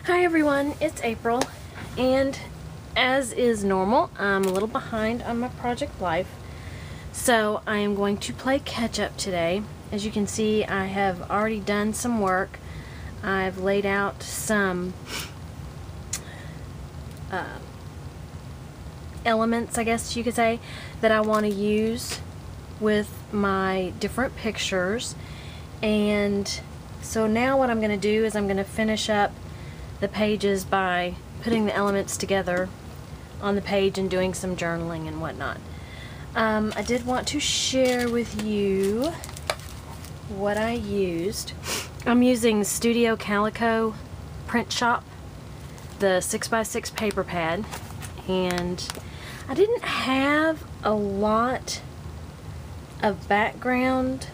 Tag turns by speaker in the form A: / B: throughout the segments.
A: Hi everyone, it's April, and as is normal, I'm a little behind on my project life, so I am going to play catch up today. As you can see, I have already done some work. I've laid out some elements, I guess you could say, that I want to use with my different pictures. And so now what I'm going to do is I'm going to finish up the pages by putting the elements together on the page and doing some journaling and whatnot. I did want to share with you what I used. I'm using Studio Calico Print Shop, the 6x6 paper pad, and I didn't have a lot of background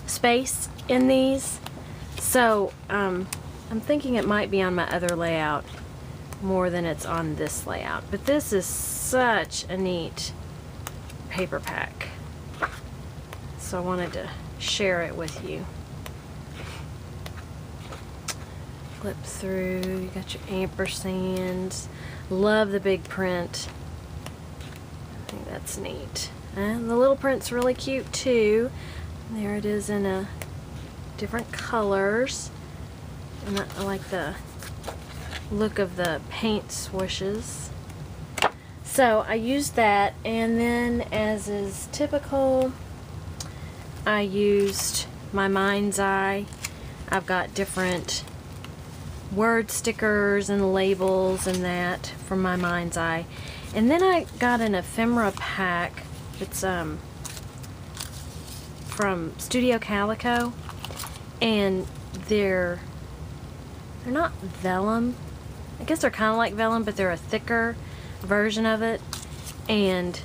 A: space in these, so I'm thinking it might be on my other layout more than it's on this layout. But this is such a neat paper pack, so I wanted to share it with you. Flip through, you got your ampersands. Love the big print. I think that's neat. And the little print's really cute too. There it is in different colors. And I like the look of the paint swooshes. So I used that, and then, as is typical, I used my Mind's Eye. I've got different word stickers and labels and that from my Mind's Eye. And then I got an ephemera pack. It's from Studio Calico, and they're not vellum. I guess they're kind of like vellum, but they're a thicker version of it, and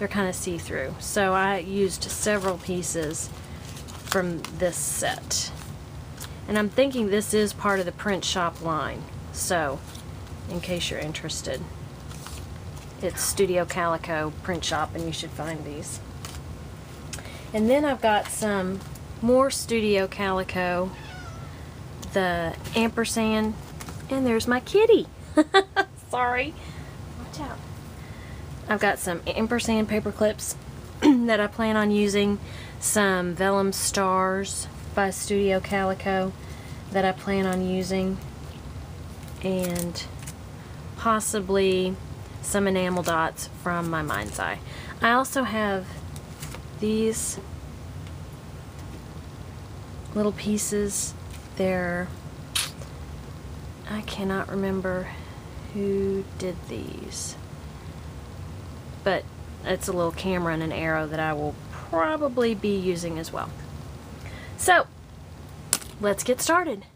A: they're kind of see-through. So I used several pieces from this set. And I'm thinking this is part of the Print Shop line, so in case you're interested, it's Studio Calico Print Shop, and you should find these. And then I've got some more Studio Calico, the ampersand, and there's my kitty. Sorry. Watch out. I've got some ampersand paper clips that I plan on using, some vellum stars by Studio Calico that I plan on using, and possibly some enamel dots from my Mind's Eye. I also have these little pieces. They're, I cannot remember who did these, but it's a little camera and an arrow that I will probably be using as well. So let's get started.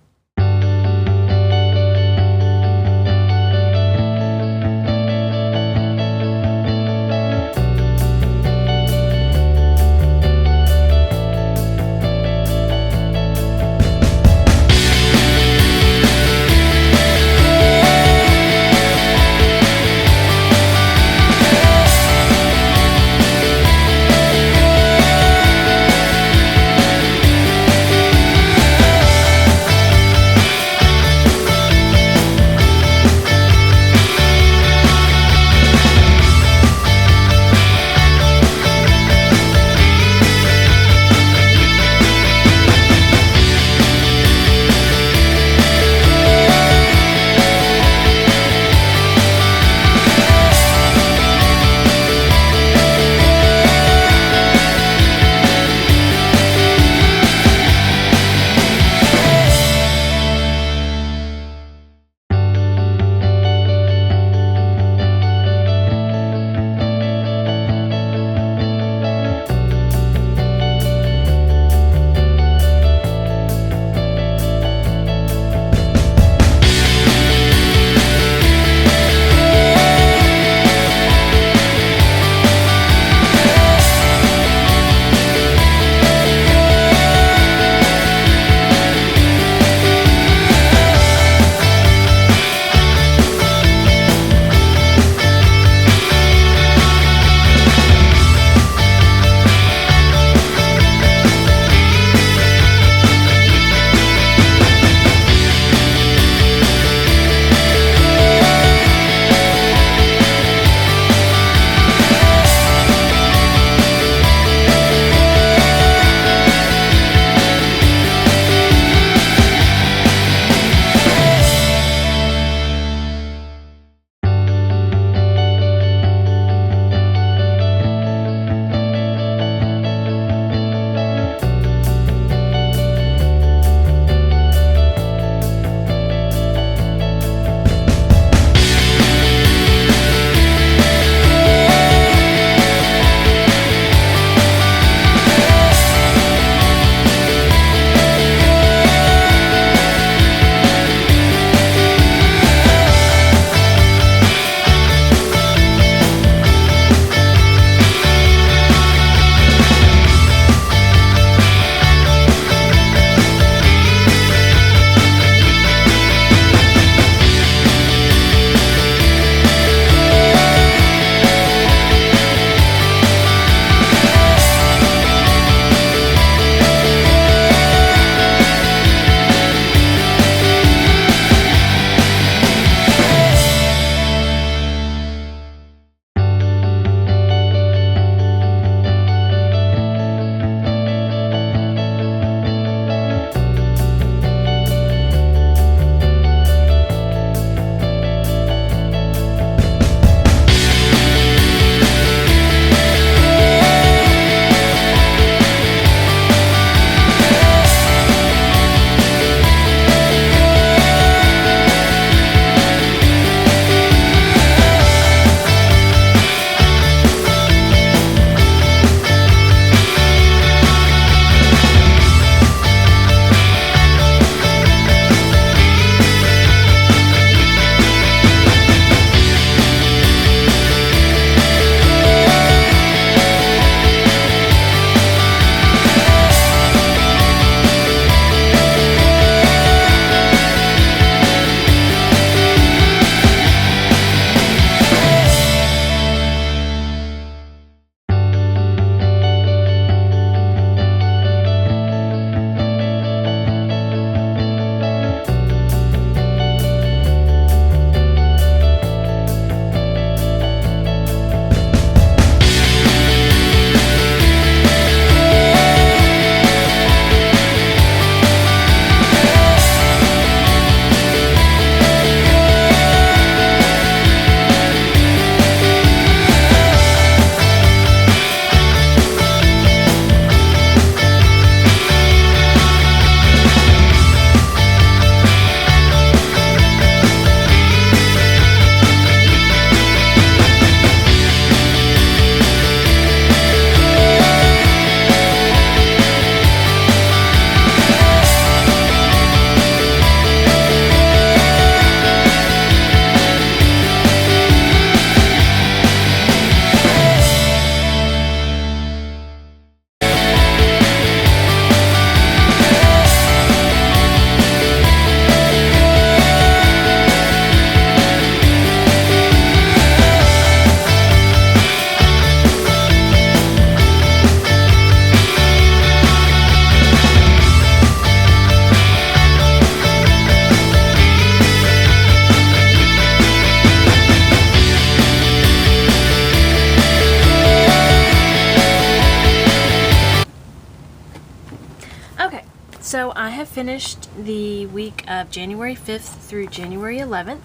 A: finished the week of January 5th through January 11th.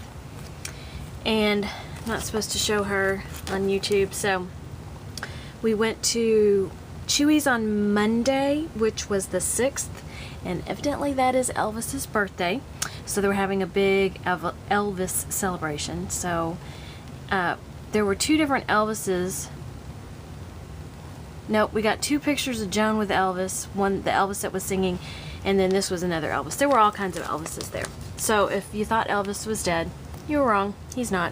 A: And I'm not supposed to show her on YouTube, so we went to Chewy's on Monday, which was the 6th, and evidently that is Elvis's birthday. So they were having a big Elvis celebration. So there were two different Elvises. Nope, we got two pictures of Joan with Elvis, one the Elvis that was singing, and then this was another Elvis. There were all kinds of Elvises there. So if you thought Elvis was dead, you were wrong. He's not.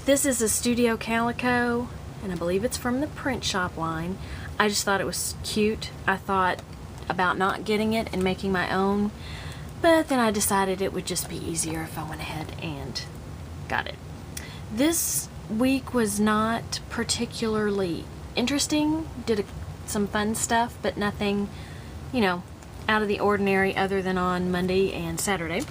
A: This is a Studio Calico, and I believe it's from the Print Shop line. I just thought it was cute. I thought about not getting it and making my own, but then I decided it would just be easier if I went ahead and got it. This week was not particularly interesting. Did some fun stuff, but nothing, you know, out of the ordinary other than on Monday and Saturday.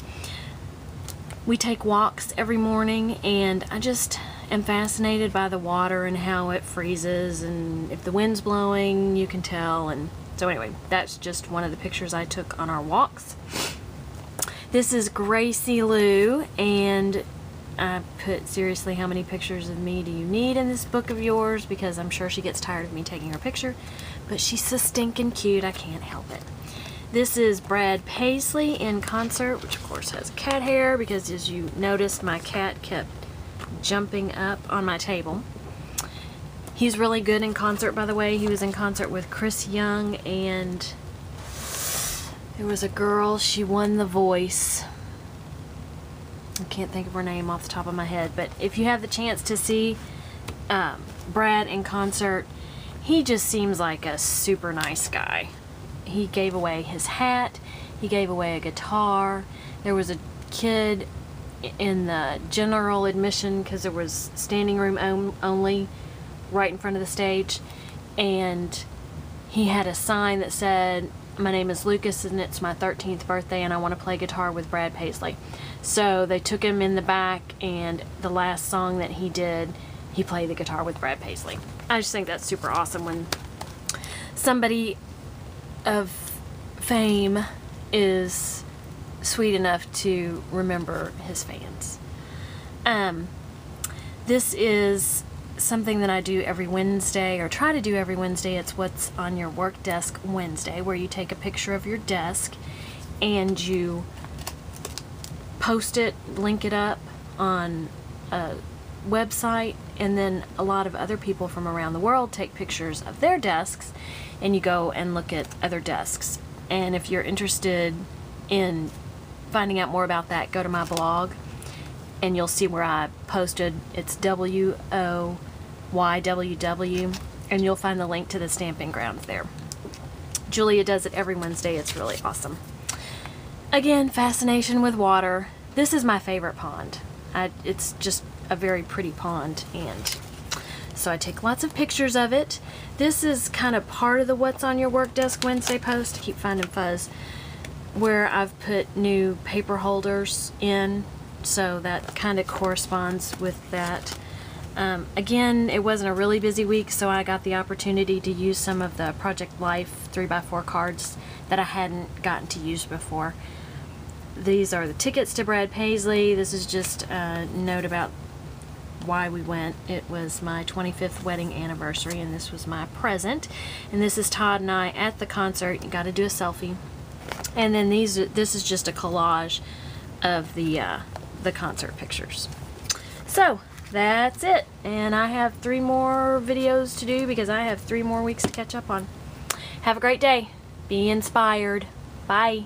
A: We take walks every morning, and I just am fascinated by the water and how it freezes, and if the wind's blowing, you can tell. And so anyway, that's just one of the pictures I took on our walks. This is Gracie Lou, and I put, seriously, how many pictures of me do you need in this book of yours? Because I'm sure she gets tired of me taking her picture, but she's so stinking cute, I can't help it. This is Brad Paisley in concert, which of course has cat hair, because as you noticed, my cat kept jumping up on my table. He's really good in concert, by the way. He was in concert with Chris Young, and there was a girl, she won The Voice. I can't think of her name off the top of my head, but if you have the chance to see Brad in concert, he just seems like a super nice guy. He gave away his hat, he gave away a guitar. There was a kid in the general admission, because there was standing room only right in front of the stage, and he had a sign that said, "My name is Lucas and it's my 13th birthday and I want to play guitar with Brad Paisley." So they took him in the back, and the last song that he did, he played the guitar with Brad Paisley. I just think that's super awesome when somebody of fame is sweet enough to remember his fans. This is something that I do every Wednesday, or try to do every Wednesday. It's What's on Your Work Desk Wednesday, where you take a picture of your desk and you post it, link it up on a website, and then a lot of other people from around the world take pictures of their desks, and you go and look at other desks. And if you're interested in finding out more about that, go to my blog and you'll see where I posted. It's WOYWW, and you'll find the link to the stamping grounds there. Julia does it every Wednesday. It's really awesome. Again, fascination with water. This is my favorite pond. It's just a very pretty pond, and so I take lots of pictures of it. This is kind of part of the What's on Your Work Desk Wednesday post. I keep finding fuzz, where I've put new paper holders in, so that kind of corresponds with that. Again, it wasn't a really busy week, so I got the opportunity to use some of the Project Life 3x4 cards that I hadn't gotten to use before. These are the tickets to Brad Paisley. This is just a note about why we went. It was my 25th wedding anniversary, and this was my present. And this is Todd and I at the concert. You got to do a selfie. And then this is just a collage of the concert pictures. So that's it, and I have 3 more videos to do because I have 3 more weeks to catch up on. Have a great day. Be inspired. Bye.